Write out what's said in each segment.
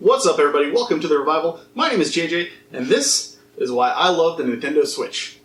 What's up, everybody? Welcome to The Revival. My name is JJ, and this is why I love the Nintendo Switch.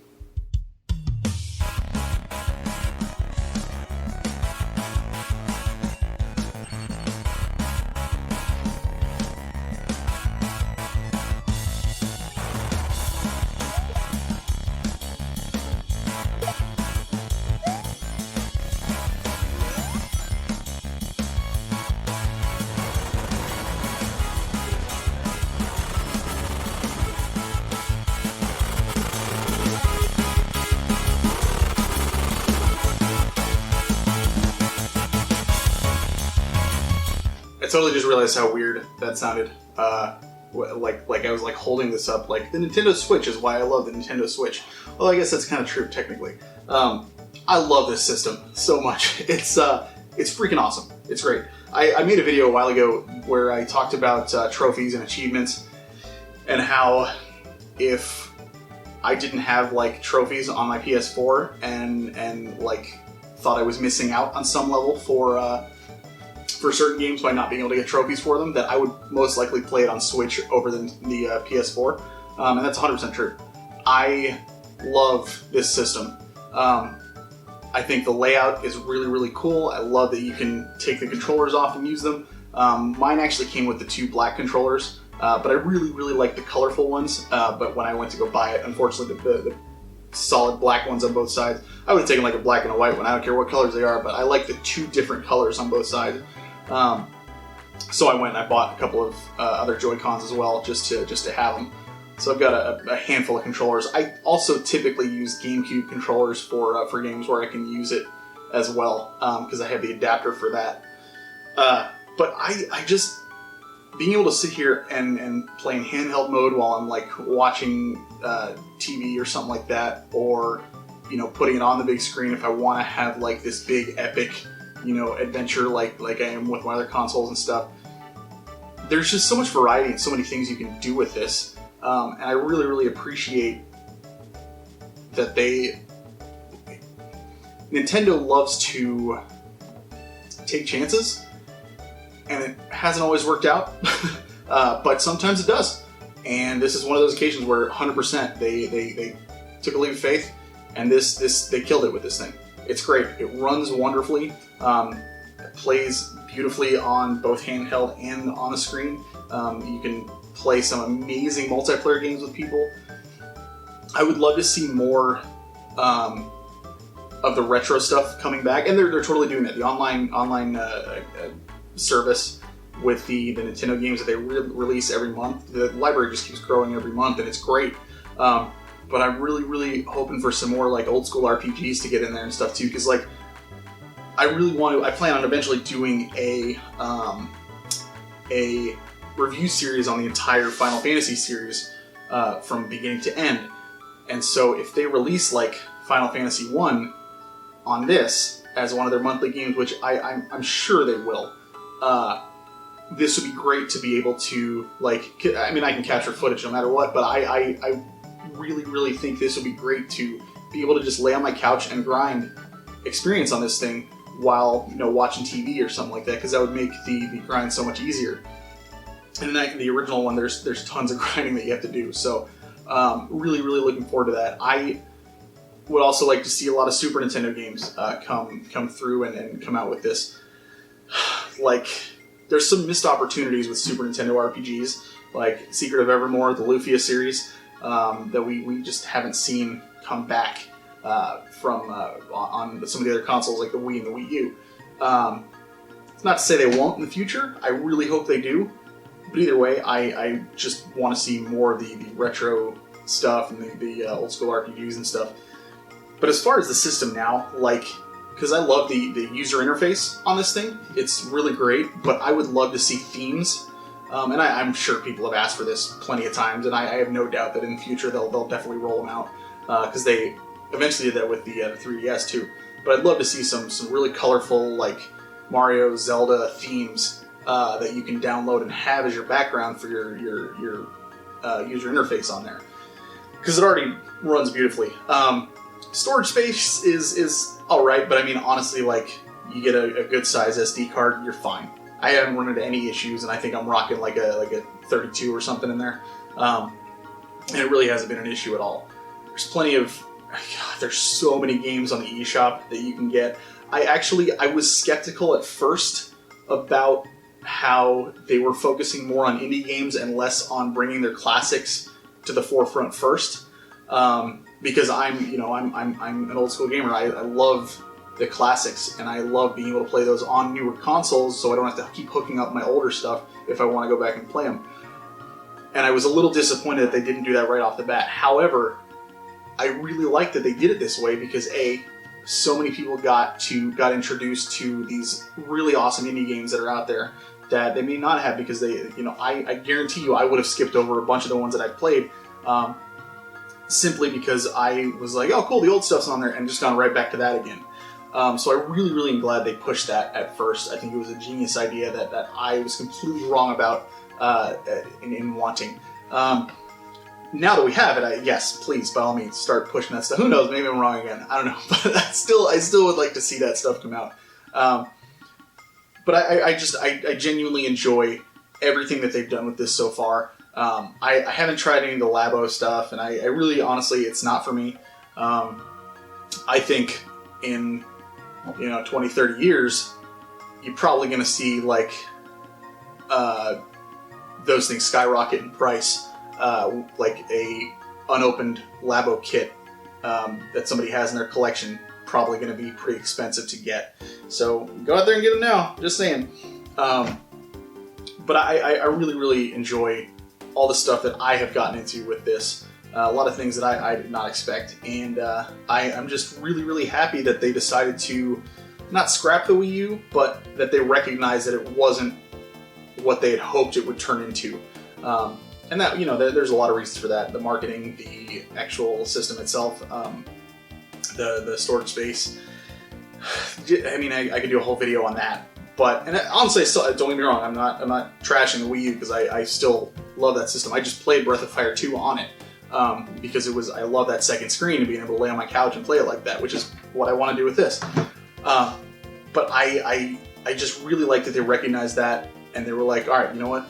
I totally just realized how weird that sounded. Like I was like holding this up. Like, the Nintendo Switch is why I love the Nintendo Switch. Well, I guess that's kind of true technically. I love this system so much. It's freaking awesome. It's great. I made a video a while ago where I talked about trophies and achievements and how if I didn't have like trophies on my PS4 and like thought I was missing out on some level for certain games by not being able to get trophies for them, that I would most likely play it on Switch over the PS4, and that's 100% true. I love this system. I think the layout is really, really cool. I love that you can take the controllers off and use them. Mine actually came with the two black controllers, but I really, really like the colorful ones, but when I went to go buy it, unfortunately the solid black ones on both sides, I would have taken like a black and a white one. I don't care what colors they are, but I like the two different colors on both sides. So I went and I bought a couple of other Joy-Cons as well, just to have them. So I've got a handful of controllers. I also typically use GameCube controllers for games where I can use it as well, because I have the adapter for that. But I just, being able to sit here and play in handheld mode while I'm like watching TV or something like that, or putting it on the big screen if I want to have like this big epic adventure like I am with my other consoles and stuff. There's just so much variety and so many things you can do with this, and I really, really appreciate that Nintendo loves to take chances, and it hasn't always worked out, but sometimes it does. And this is one of those occasions where 100% they took a leap of faith, and they killed it with this thing. It's great. It runs wonderfully. It plays beautifully on both handheld and on the screen. You can play some amazing multiplayer games with people. I would love to see more of the retro stuff coming back, and they're totally doing that. The online service with the Nintendo games that they release every month. The library just keeps growing every month, and it's great. But I'm really, really hoping for some more like old school RPGs to get in there and stuff too, because like I plan on eventually doing a review series on the entire Final Fantasy series from beginning to end. And so if they release like Final Fantasy 1 on this as one of their monthly games, which I'm sure they will, this would be great to be able to like, I mean, I can capture footage no matter what, but I really, really think this would be great to be able to just lay on my couch and grind experience on this thing while watching TV or something like that, because that would make the grind so much easier. And in the original one, there's tons of grinding that you have to do. So really, really looking forward to that. I would also like to see a lot of Super Nintendo games come through and come out with this. Like, there's some missed opportunities with Super Nintendo RPGs, like Secret of Evermore, the Lufia series, that we just haven't seen come back from on some of the other consoles like the Wii and the Wii U. It's not to say they won't in the future. I really hope they do. But either way, I just want to see more of the retro stuff and the old school RPGs and stuff. But as far as the system now, like, because I love the user interface on this thing, it's really great, but I would love to see themes. And I'm sure people have asked for this plenty of times, and I have no doubt that in the future they'll definitely roll them out, because they eventually did that with the 3DS too. But I'd love to see some really colorful like Mario, Zelda themes that you can download and have as your background for your user interface on there, because it already runs beautifully. Storage space is all right, but I mean honestly, like, you get a good size SD card, you're fine. I haven't run into any issues, and I think I'm rocking like a 32 or something in there. And it really hasn't been an issue at all. There's plenty of, God, there's so many games on the eShop that you can get. I was skeptical at first about how they were focusing more on indie games and less on bringing their classics to the forefront first. Because I'm an old school gamer. I love the classics, and I love being able to play those on newer consoles, so I don't have to keep hooking up my older stuff if I want to go back and play them. And I was a little disappointed that they didn't do that right off the bat. However, I really like that they did it this way because so many people got introduced to these really awesome indie games that are out there that they may not have because I guarantee you I would have skipped over a bunch of the ones that I played simply because I was like, oh cool, the old stuff's on there, and just gone right back to that again. So I really am glad they pushed that at first. I think it was a genius idea that I was completely wrong about in wanting. Now that we have it, yes, please, by all means, start pushing that stuff. Who knows, maybe I'm wrong again. I don't know, but I still would like to see that stuff come out. But I genuinely enjoy everything that they've done with this so far. I haven't tried any of the Labo stuff, and I really, honestly, it's not for me. I think in 20, 30 years, you're probably going to see like those things skyrocket in price, like a unopened Labo kit that somebody has in their collection, probably going to be pretty expensive to get. So go out there and get them now. Just saying. But I really enjoy all the stuff that I have gotten into with this. A lot of things that I did not expect, and I'm just really happy that they decided to not scrap the Wii U, but that they recognized that it wasn't what they had hoped it would turn into. And that, there's a lot of reasons for that. The marketing, the actual system itself, the storage space. I mean, I could do a whole video on that. But, and honestly, don't get me wrong, I'm not trashing the Wii U because I still love that system. I just played Breath of Fire 2 on it. Because I love that second screen and being able to lay on my couch and play it like that, which is what I want to do with this. But I just really like that they recognized that, and they were like, all right, you know what?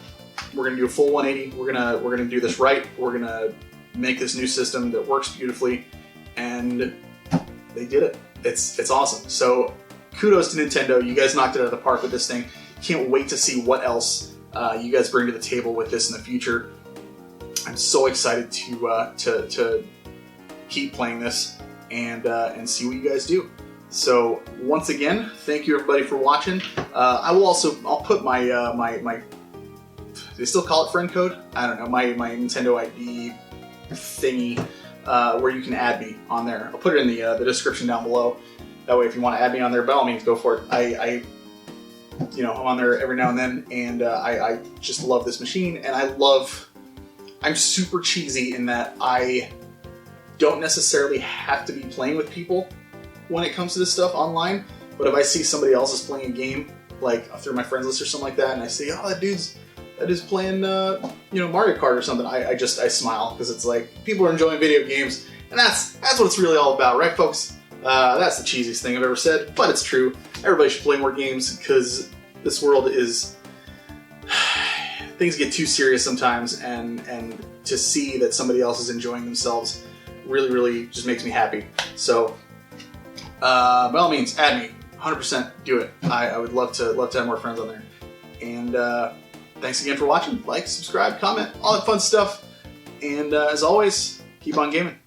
We're gonna do a full 180. We're gonna do this right. We're gonna make this new system that works beautifully, and they did it. It's awesome. So kudos to Nintendo. You guys knocked it out of the park with this thing. Can't wait to see what else you guys bring to the table with this in the future. I'm so excited to keep playing this and see what you guys do. So once again, thank you everybody for watching. I'll put my do they still call it friend code? I don't know, my Nintendo ID thingy where you can add me on there. I'll put it in the description down below. That way, if you want to add me on there, by all means, go for it. I'm on there every now and then, and I just love this machine, and I'm super cheesy in that I don't necessarily have to be playing with people when it comes to this stuff online, but if I see somebody else is playing a game, like through my friends list or something like that, and I see, oh, that dude's playing Mario Kart or something, I smile, because it's like, people are enjoying video games, and that's what it's really all about, right folks? That's the cheesiest thing I've ever said, but it's true. Everybody should play more games, because this world is... things get too serious sometimes, and to see that somebody else is enjoying themselves really just makes me happy. So, by all means, add me. 100% do it. I would love to have more friends on there. And thanks again for watching. Like, subscribe, comment, all that fun stuff. And as always, keep on gaming.